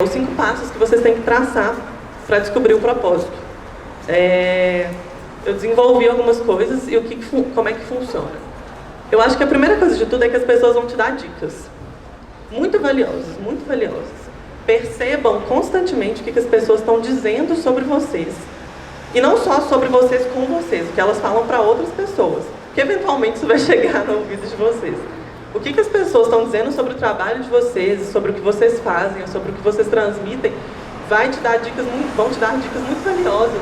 Os 5 passos que vocês têm que traçar para descobrir o propósito. Eu desenvolvi algumas coisas e como é que funciona. Eu acho que a primeira coisa de tudo é que as pessoas vão te dar dicas muito valiosas, muito valiosas. Percebam constantemente o que as pessoas estão dizendo sobre vocês. E não só sobre vocês com vocês, o que elas falam para outras pessoas. Que eventualmente isso vai chegar no ouvido de vocês. O que as pessoas estão dizendo sobre o trabalho de vocês, sobre o que vocês fazem, sobre o que vocês transmitem, vão te dar dicas muito valiosas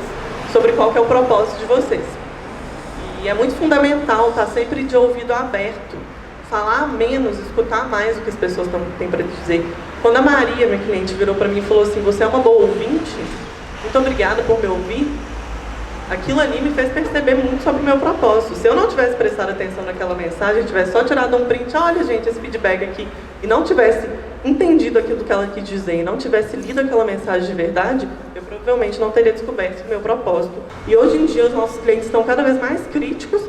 sobre qual que é o propósito de vocês. E é muito fundamental estar sempre de ouvido aberto, falar menos, escutar mais o que as pessoas têm para dizer. Quando a Maria, minha cliente, virou para mim e falou assim: você é uma boa ouvinte, muito obrigada por me ouvir, aquilo ali me fez perceber muito sobre o meu propósito. Se eu não tivesse prestado atenção naquela mensagem, tivesse só tirado um print, olha gente, esse feedback aqui, e não tivesse entendido aquilo que ela quis dizer, e não tivesse lido aquela mensagem de verdade, eu provavelmente não teria descoberto o meu propósito. E hoje em dia os nossos clientes estão cada vez mais críticos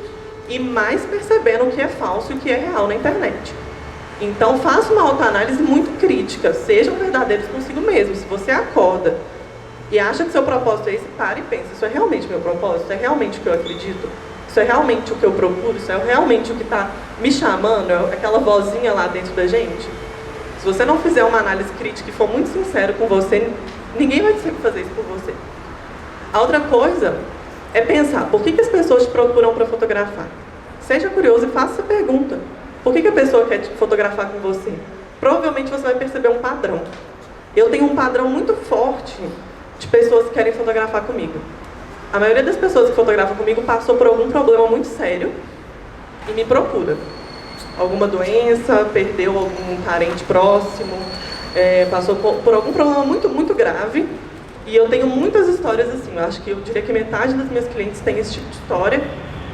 e mais percebendo o que é falso e o que é real na internet. Então faça uma autoanálise muito crítica, sejam verdadeiros consigo mesmo. Se você acorda e acha que seu propósito é esse, para e pensa: isso é realmente meu propósito? Isso é realmente o que eu acredito? Isso é realmente o que eu procuro? Isso é realmente o que está me chamando? É aquela vozinha lá dentro da gente? Se você não fizer uma análise crítica e for muito sincero com você, ninguém vai sempre fazer isso por você. A outra coisa é pensar: por que as pessoas te procuram para fotografar? Seja curioso e faça essa pergunta. Por que a pessoa quer te fotografar com você? Provavelmente você vai perceber um padrão. Eu tenho um padrão muito forte de pessoas que querem fotografar comigo. A maioria das pessoas que fotografam comigo passou por algum problema muito sério e me procura. Alguma doença, perdeu algum parente próximo, passou por algum problema muito, muito grave. E eu tenho muitas histórias assim. Eu acho que eu diria que metade das minhas clientes tem esse tipo de história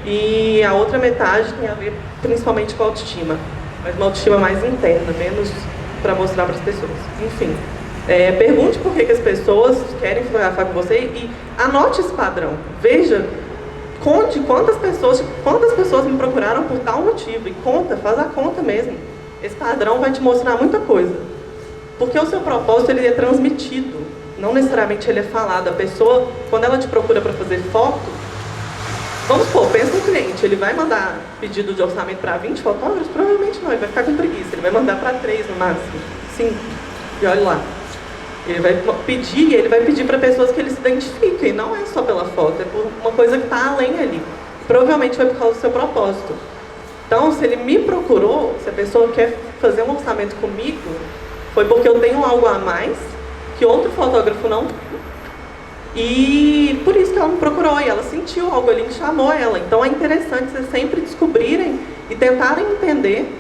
e a outra metade tem a ver principalmente com a autoestima. Mas uma autoestima mais interna, menos para mostrar para as pessoas. Enfim. Pergunte por que as pessoas querem fotografar com você e anote esse padrão. Veja, conte quantas pessoas me procuraram por tal motivo e faz a conta mesmo. Esse padrão vai te mostrar muita coisa. Porque o seu propósito ele é transmitido, não necessariamente ele é falado. A pessoa, quando ela te procura para fazer foto, vamos supor, pensa no cliente, ele vai mandar pedido de orçamento para 20 fotógrafos? Provavelmente não, ele vai ficar com preguiça, ele vai mandar para 3 no máximo, 5, e olha lá. Ele vai pedir para pessoas que ele se identifiquem, não é só pela foto, é por uma coisa que está além ali. Provavelmente foi por causa do seu propósito. Então, se ele me procurou, se a pessoa quer fazer um orçamento comigo, foi porque eu tenho algo a mais que outro fotógrafo não tem. E por isso que ela me procurou, e ela sentiu algo ali que chamou ela. Então é interessante vocês sempre descobrirem e tentarem entender,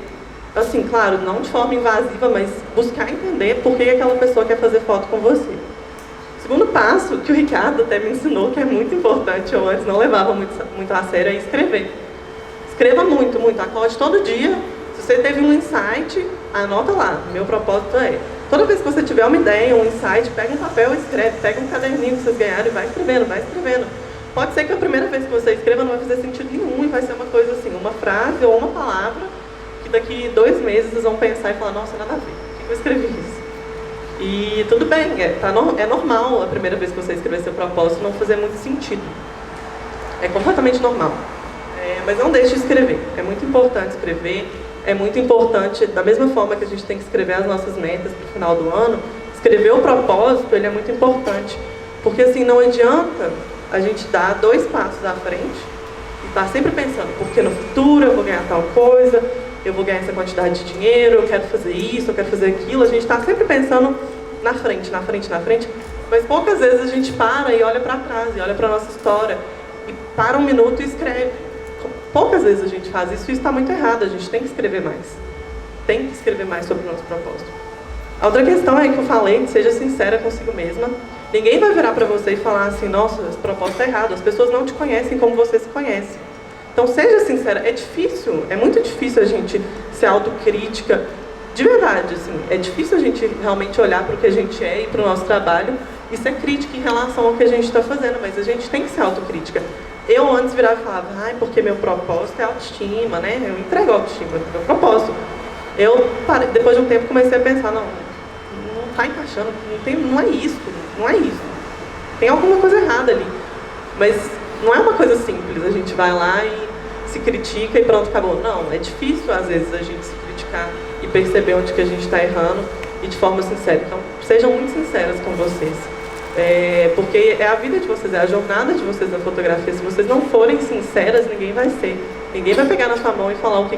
assim, claro, não de forma invasiva, mas buscar entender por que aquela pessoa quer fazer foto com você. Segundo passo, que o Ricardo até me ensinou, que é muito importante, eu antes não levava muito a sério, é escrever. Escreva muito, muito, acorde todo dia. Se você teve um insight, anota lá. Meu propósito é: toda vez que você tiver uma ideia, um insight, pega um papel e escreve, pega um caderninho que vocês ganharam e vai escrevendo, vai escrevendo. Pode ser que a primeira vez que você escreva não vai fazer sentido nenhum e vai ser uma coisa assim, uma frase ou uma palavra, que daqui 2 meses vocês vão pensar e falar: nossa, nada a ver, por que eu escrevi isso? E tudo bem, é normal a primeira vez que você escrever seu propósito não fazer muito sentido. É completamente normal. Mas não deixe de escrever. É muito importante escrever. É muito importante, da mesma forma que a gente tem que escrever as nossas metas para o final do ano, escrever o propósito, ele é muito importante. Porque assim, não adianta a gente dar 2 passos à frente e estar sempre pensando: porque no futuro eu vou ganhar tal coisa, eu vou ganhar essa quantidade de dinheiro, eu quero fazer isso, eu quero fazer aquilo. A gente está sempre pensando na frente, na frente, na frente, mas poucas vezes a gente para e olha para trás, e olha para a nossa história, e para um minuto e escreve. Poucas vezes a gente faz isso e isso está muito errado. A gente tem que escrever mais. Tem que escrever mais sobre o nosso propósito. A outra questão é que eu falei: seja sincera consigo mesma. Ninguém vai virar para você e falar assim: nossa, esse propósito é errado. As pessoas não te conhecem como você se conhece. Então seja sincera. É difícil, é muito difícil a gente ser autocrítica. De verdade, assim, é difícil a gente realmente olhar para o que a gente é e para o nosso trabalho e ser crítica em relação ao que a gente está fazendo, mas a gente tem que ser autocrítica. Eu antes virava e falava: ai, porque meu propósito é autoestima, né? Eu entrego a autoestima, meu propósito. Eu, depois de um tempo, comecei a pensar: não está encaixando, não é isso, não é isso. Tem alguma coisa errada ali. Mas não é uma coisa simples, a gente vai lá e se critica e pronto, acabou. Não, é difícil às vezes a gente se criticar e perceber onde que a gente está errando e de forma sincera. Então, sejam muito sinceras com vocês. Porque é a vida de vocês, é a jornada de vocês na fotografia. Se vocês não forem sinceras, ninguém vai ser. Ninguém vai pegar na sua mão e falar o que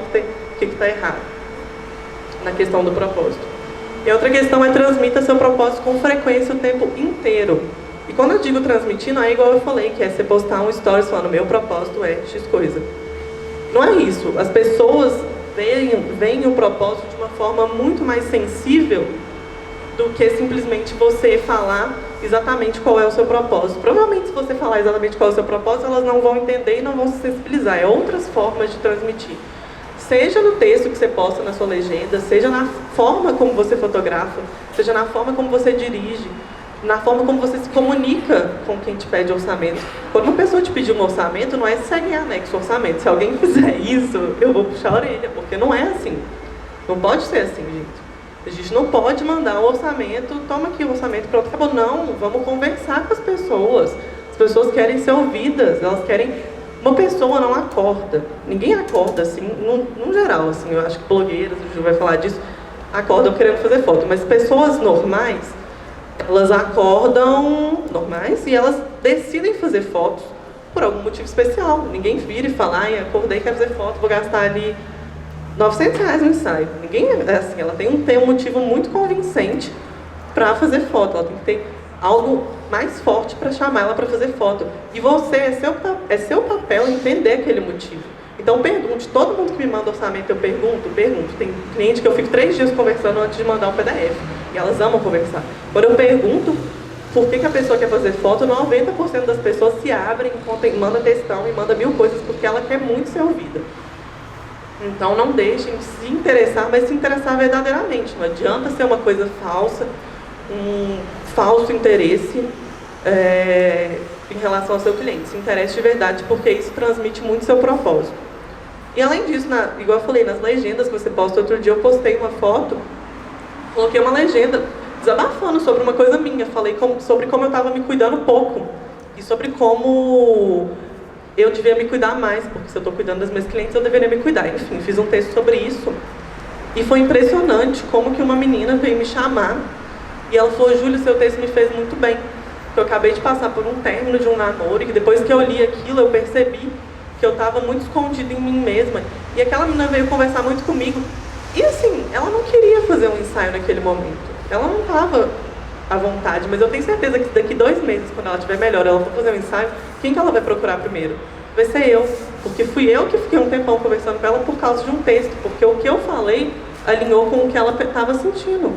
está errado na questão do propósito. E outra questão é transmita seu propósito com frequência o tempo inteiro. E quando eu digo transmitir, não é igual eu falei, que é você postar um stories falando meu propósito é X coisa. Não é isso. As pessoas veem o propósito de uma forma muito mais sensível do que simplesmente você falar exatamente qual é o seu propósito. Provavelmente, se você falar exatamente qual é o seu propósito, elas não vão entender e não vão se sensibilizar. É outras formas de transmitir. Seja no texto que você posta na sua legenda, seja na forma como você fotografa, seja na forma como você dirige, na forma como você se comunica com quem te pede orçamento. Quando uma pessoa te pedir um orçamento, não é segue anexo orçamento. Se alguém fizer isso, eu vou puxar a orelha, porque não é assim. Não pode ser assim, gente. A gente não pode mandar um orçamento, toma aqui o orçamento, pronto, acabou. Não, vamos conversar com as pessoas. As pessoas querem ser ouvidas, elas querem... Uma pessoa não acorda, ninguém acorda assim, no geral, assim, eu acho que blogueiras, o Ju vai falar disso, acordam querendo fazer foto, mas pessoas normais, elas acordam normais e elas decidem fazer fotos por algum motivo especial. Ninguém vira e fala, ai, acordei, quero fazer foto, vou gastar ali R$900 no ensaio. Ninguém é assim, ela tem um motivo muito convincente para fazer foto, ela tem que ter algo mais forte para chamar ela para fazer foto. E você, é seu papel entender aquele motivo. Então pergunte, todo mundo que me manda orçamento eu pergunto. Tem cliente que eu fico 3 dias conversando antes de mandar um PDF. E elas amam conversar. Quando eu pergunto por que a pessoa quer fazer foto, 90% das pessoas se abrem, manda textão e manda 1000 coisas, porque ela quer muito ser ouvida. Então não deixem de se interessar, mas se interessar verdadeiramente. Não adianta ser uma coisa falsa, um falso interesse em relação ao seu cliente. Se interesse de verdade, porque isso transmite muito seu propósito. E além disso, igual eu falei, nas legendas que você posta, outro dia eu postei uma foto, coloquei uma legenda desabafando sobre uma coisa minha, falei sobre como eu estava me cuidando pouco e sobre como eu devia me cuidar mais, porque se eu estou cuidando das minhas clientes, eu deveria me cuidar. Enfim, fiz um texto sobre isso e foi impressionante como que uma menina veio me chamar e ela falou, Júlia, seu texto me fez muito bem, porque eu acabei de passar por um término de um namoro e que depois que eu li aquilo, eu percebi que eu estava muito escondida em mim mesma. E aquela menina veio conversar muito comigo. E assim, ela não queria fazer um ensaio naquele momento. Ela não estava à vontade, mas eu tenho certeza que daqui 2 meses, quando ela estiver melhor, ela for fazer um ensaio, quem que ela vai procurar primeiro? Vai ser eu. Porque fui eu que fiquei um tempão conversando com ela por causa de um texto. Porque o que eu falei alinhou com o que ela estava sentindo.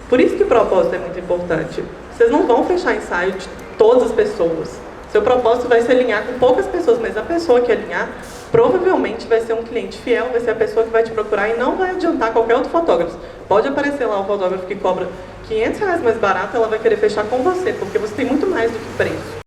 Por isso que o propósito é muito importante. Vocês não vão fechar ensaio de todas as pessoas. Seu propósito vai se alinhar com poucas pessoas, mas a pessoa que alinhar provavelmente vai ser um cliente fiel, vai ser a pessoa que vai te procurar e não vai adiantar qualquer outro fotógrafo. Pode aparecer lá um fotógrafo que cobra R$500 mais barato, ela vai querer fechar com você, porque você tem muito mais do que preço.